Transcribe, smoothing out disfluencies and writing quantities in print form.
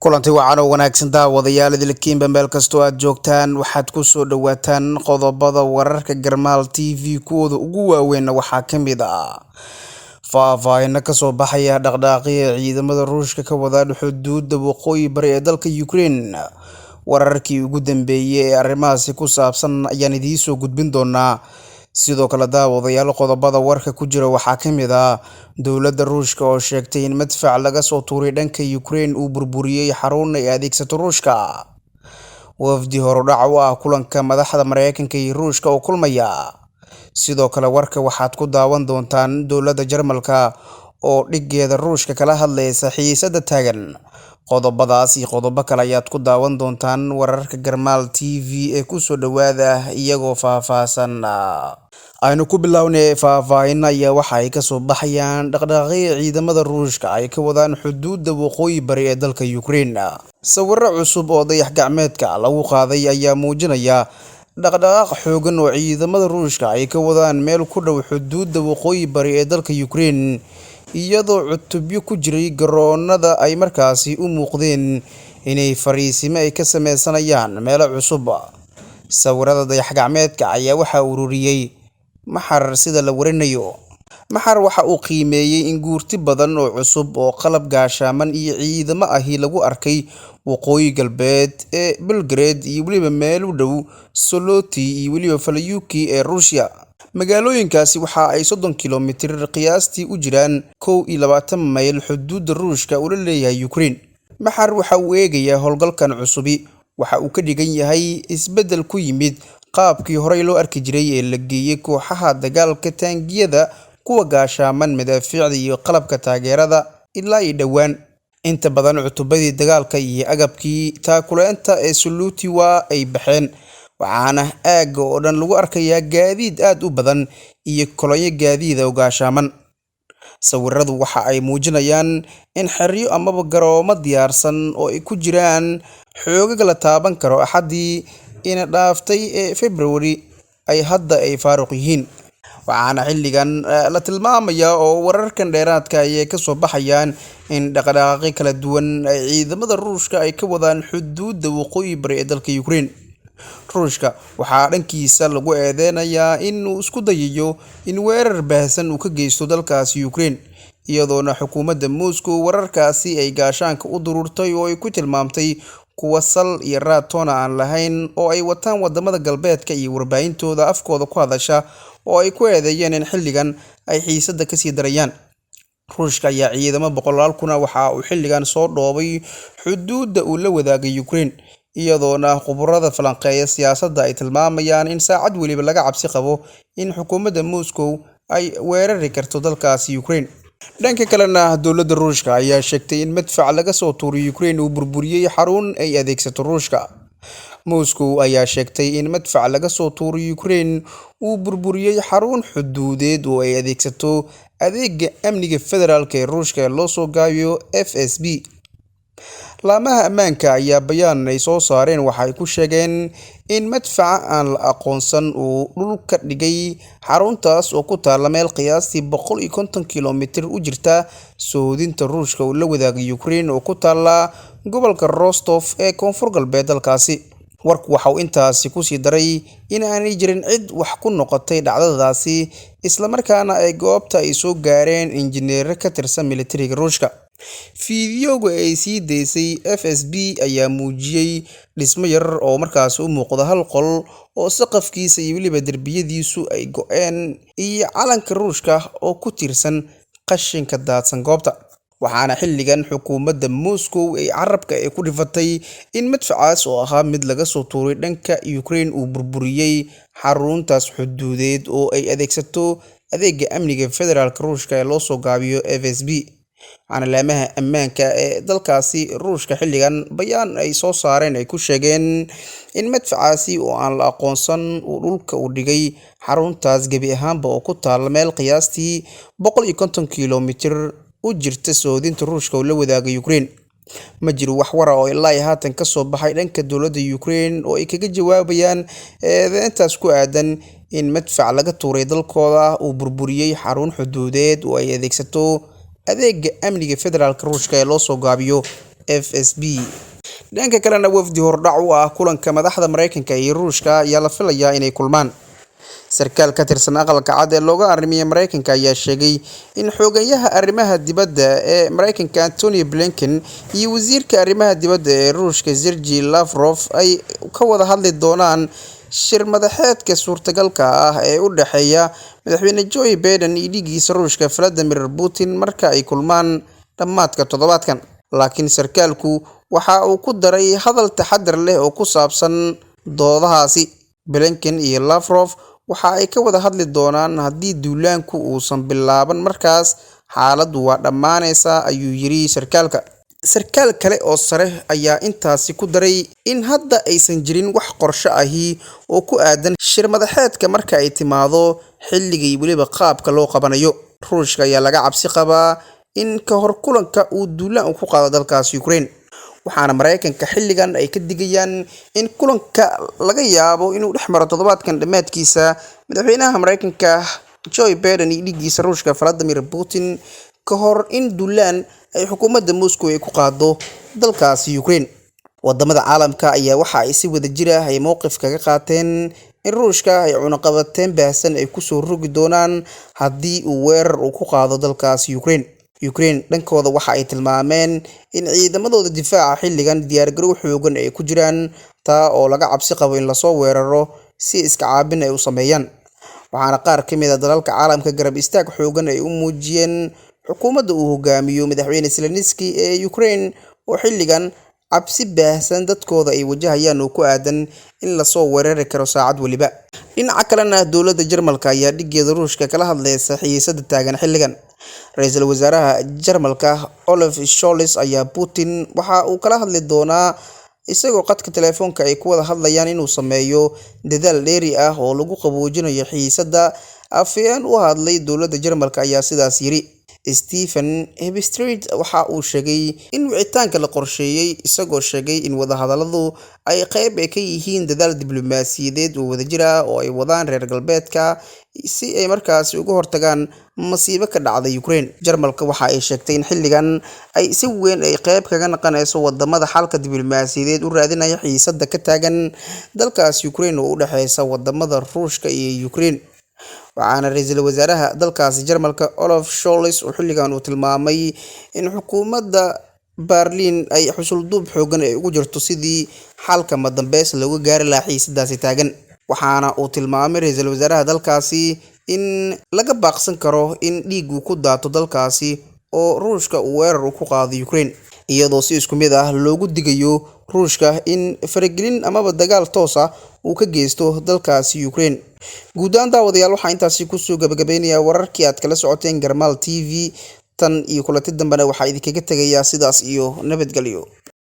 kulanti wacan oo wanaagsan daawadayaal idilkiinba meel kastoo aad joogtaan waxaad ku soo dhawaataan qodobada wararka Garmaal TV kuwooda ugu waaweyn waxaa kamid ah faahfaahin ka soo baxaya dhaqdhaqaaqyada ciidamada Ruushka ka wada xuduudda waqooyi bari ee dalka Ukraine wararkii ugu dambeeyay ee arrimahaasi ku saabsan ayaan idiin soo gudbin doonaa sidoo kale daawadayaal qodobada warka ku jira waxaa kamid ah dawladda Ruushka oo sheegtay in madfac laga soo tuuray dhanka Ukraine uu burburiyay xarun ay adeegsato Ruushka wafdi horodhac u ah kulanka madaxda Mareykanka iyo Ruushka oo kulmaya sidoo kale warka waxaad ku daawan doontaan dawladda Jarmalka oo dhigeeda Ruushka kala hadlaysa xiisada taagan qodobadaas iyo qodobo kale ayaad ku daawan doontaan wararka Garmaal TV ee ku soo dhawaada iyagoo faahfaahsan aynu ku bilownay faahfaahin ayaa waxa ay ka soo baxayaan dhaqdhaqaaqyada ciidamada Ruushka ay ka wadaan xuduudda waqooyi bari ee dalka Ukraine sawirro cusub oo dayax gacmeedka lagu qaaday ayaa muujinaya dhaqdhaqaaq xoogan oo ciidamada Ruushka ay ka wadaan meel ku dhow xuduudda waqooyi bari ee dalka Ukraine iyadoo cutubyo ku jiray garoonada ay markaasi u muuqdeen inay fariisimo ay ka sameysanayaan meelo cusub sawirada dayax gacmeedka ayaa waxa ururiyay maxar sida la warinayo maxar waxa uu qiimeeyay in guurti badan oo cusub oo qalab gaashaaman iyo ciidamo ahi lagu arkay waqooyi galbeed ee Belgrade iyo waliba meel u dhow Soloti iyo waliba Falyuki ee Ruushka magaalooyinkaasi waxa ay 30 kilomitir qiyaastii u jiraan 21 mayl xuduudda Ruushka u leeyahay Ukraine maxar waxa uu eegayaa howlgalkan cusubi waxa uu ka dhigan yahay isbedel ku yimid qaabkii hore loo arki jiray ee la geeyay kooxaha dagaalka taangiyada kuwa gaashaaman madaafiicda iyo qalabka taageerada ilaa ay dhawaan inta badan cutubadii dagaalka iyo agabkii taakuleenta ee Soloti waa ay baxeen waxaana aaga oo dhan lagu arkayaa gaadiid aad u badan iyo kolonyo gaadiid oo gaashaaman sawiradu waxa ay muujinayaan in xeryo amaba garoomo diyaarsan oo ay ku jiraan xoogag la taaban karo axadii in dhaaftay ee February ay hadda ay faaruq yihiin waxaana xilligan la tilmaamayaa oo wararkan dheeraadka ay ka soo baxayaan in dhaqdhaqaaqyo kala duwan ay ciidamada Ruushka ay ka wadaan xuduudda waqooyi bari ee dalka Ukraine Ruushka waxa dhankiisa lagu eedeynayaa in uu isku dayayo in weerar baahsan uu ka geysto dalkaasi Ukraine iyadoona xukuumadda Moscow wararkaasi ay gaashaanka u dururtay oo ay ku tilmaamtay kuwa sal iyo raatoona aan lahayn oo ay wataan wadamada galbeedka iyo warbaahintooda afkooda ku hadasha oo ay ku eedeeyeen in xilligan ay xiisada ka sii darayaan Ruushka ayaa ciidamo boqolaal kuna waxa uu xilligan soo dhoobay xuduudda uu la wadaagay Ukraine iyadoona khubarada falanqeeya siyaasadda ay tilmaamayaan in saacad waliba laga cabsi qabo in xukuumadda Moscow ay weerari karto dalkaasi Ukraine dhanka kalena dawladda Ruushka ayaa sheegtay in madfac laga soo tuuray Ukraine uu burburiyay xarun ay adeegsato Ruushka Moscow ayaa sheegtay in madfac laga soo tuuray Ukraine uu burburiyay xarun xuduudeed oo ay adeegsato adeegga amniga federaalka ee Ruushka ee loo soo gaabiyo FSB laamaha ammaanka ayaa bayaan ay soo saareen waxa ay ku sheegeen in madfac aan la aqoonsan uu dhulka dhigay xaruntaas oo ku taala meel qiyaastii 150 kilomitir u jirta soodinta Ruushka oo la wadaagay Ukraine oo ku taala gobolka Rostov ee koonfur galbeed dalkaasi warku waxa uu intaasi ku sii daray in aanay jirin cid wax ku noqotay dhacdadaasi isla markaana ay goobta ay soo gaareen injineer ka tirsan militariga Ruushka fiidiyowga ay sii deysay FSB ayaa muujiyay dhismo yar oo markaas u muuqda hal qol oo saqafkiisa iyo waliba darbiyadiisu ay go'een iyo calanka Ruushka oo ku tirsan qashinka daadsan goobta waxaana xilligan xukuumadda Moscow ay carabka ay ku dhifatay in madfacaas oo ahaa mid laga soo tuuray dhanka Ukraine uu burburiyay xaruntaas xuduudeed oo ay adeegsato adeegga amniga federaalka Ruushka ee loo soo gaabiyo FSB laamaha ammaanka ee dalkaasi Ruushka xilligan bayaan ay soo saareen ay ku sheegeen in madfacaasi oo aan la aqoonsan uu dhulka u dhigay xaruntaas gabi ahaanba oo ku taala meel qiyaastii 150 kilomitir u jirta soodinta Ruushka oo la wadaagay Ukraine ma jiro wax war oo ilaa haatan ka soo baxay dhanka dawladda Ukraine oo ay kaga jawaabayaan eedeyntaas ku aadan in madfac laga tuuray dalkooda uu burburiyay xarun xuduudeed oo ay adeegsato adeegga amniga federaalka Ruushka ee loo soo gaabiyo FSB. dhanka kalena wafdi hordhac u ah kulanka madaxda Mareykanka iyo Ruushka ayaa la filayaa inay kulmaan. sarkaal ka tirsan aqalka cad ee looga arrimiyay Mareykanka ayaa sheegay in xogayaha arrimaha dibadda ee Mareykanka Antony Blinken iyo wasiirka arrimaha dibadda ee Ruushka Sergey Lavrov ay ka wada hadli doonaan shir madaxeedka suurtagalka ah ee u dhexeeya madaxweyne Joe Biden iyo dhigiisa Ruushka Vladimir Putin marka ay kulmaan dhammaadka toddobaadkan. laakiin sarkaalku waxa uu ku daray hadal taxadar leh oo ku saabsan doodahaasi. Blinken iyo Lavrov waxa ay ka wada hadli doonaan haddii duulaanku uusan bilaaban markaas xaaladdu waa dhammaanaysaa, ayuu yiri sarkaalka. sarkaal kale oo sare ayaa intaasi ku daray in hadda aysan jirin wax qorshe ahi oo ku aadan shir madaxeedka marka ay timaado xilligii weliba qaabka loo qabanayo. Ruushka ayaa laga cabsi qabaa in ka hor kulanka uu duulaan ku qaado dalkaas Ukraine, waxaana Mareykanka xilligan ay ka digayaan in kulanka laga yaabo inuu dhex maro toddobaadkan dhammaadkiisa madaxweynaha Mareykanka Joe Biden iyo dhigiisa Ruushka Vladimir Putin ka hor in duulaan ay xukuumadda Moscow ay ku qaado dalkaas Ukraine. wadamada caalamka ayaa waxa ay si wada jir ah ay mowqif kaga qaateen in Ruushka ay cunaqabateyn baahsan ay ku soo rogi doonaan haddii uu weerar ku qaado dalkaas Ukraine dhankooda waxa ay tilmaameen in ciidamadooda difaaca xilligan diyaargarow xoogan ay ku jiraan, taa oo laga cabsi qabo in lasoo weeraro si iska caabin ay u sameeyaan. waxaana qaar ka mid ah dalalka caalamka garab istaag xoogan ay u muujiyeen xukuumadda uu hogaamiyo madaxweyne Zelensky ee Ukraine oo xilligan cabsi baahsan dadkooda ay wajahayaan oo ku aadan in lasoo weerari karo saacad waliba. dhinaca kalena dowladda Jarmalka ayaa dhigeeda Ruushka kala hadlaysa xiisada taagan xilligan. ra'iisul wasaaraha Jarmalka Olaf Scholz ayaa Putin waxa uu kala hadli doonaa isagoo qadka telefoonka ay ku wada hadlayaan inuu sameeyo dadaal dheeri ah oo lagu qaboojinayo xiisada. afhayeen u hadlay dowladda Jarmalka ayaa sidaas yiri. Stephen Herbstreit waxa uu sheegay in wicitaanka la qorsheeyay, isagoo sheegay in wadahadalladu ay qayb ka yihiin dadaal diblomaasiyadeed oo wadajir ah oo ay wadaan reer galbeedka si ay markaas uga hortagaan masiibo ka dhacday Ukraine. Jarmalka waxa ay sheegtay in xilligan ay si weyn ay qayb kaga noqonayso wadamada xalka diblomaasiyadeed u raadinaya xiisada ka taagan dalkaas Ukraine oo u dhaxaysa wadamada Ruushka iyo Ukraine. waxaana ra'iisul wasaaraha dalkaas Jarmalka Olaf Scholz uu xilligan uu tilmaamay in xukuumadda Berlin ay xusulduub xoogan ay ugu jirto sidii xalka madambeys looga gaari lahaa xiisadaasi taagan. waxaana uu tilmaamay ra'iisul wasaaraha dalkaasi in laga baaqsan karo in dhiig uu ku daato dalkaasi oo Ruushka uu weerar ku qaado Ukraine, iyadoo si isku mid ah loogu digayo Ruushka in faragelin amaba dagaal toos ah uu ka geysto dalkaasi Ukraine. guud ahaan daawadayaal waxaa intaasi kusoo gabagabeynayaa wararkii aad kala socoteen Garmal TV tan iyo kulanti dambena waxaa idinkaga tegayaa sidaas iyo nabadgelyo.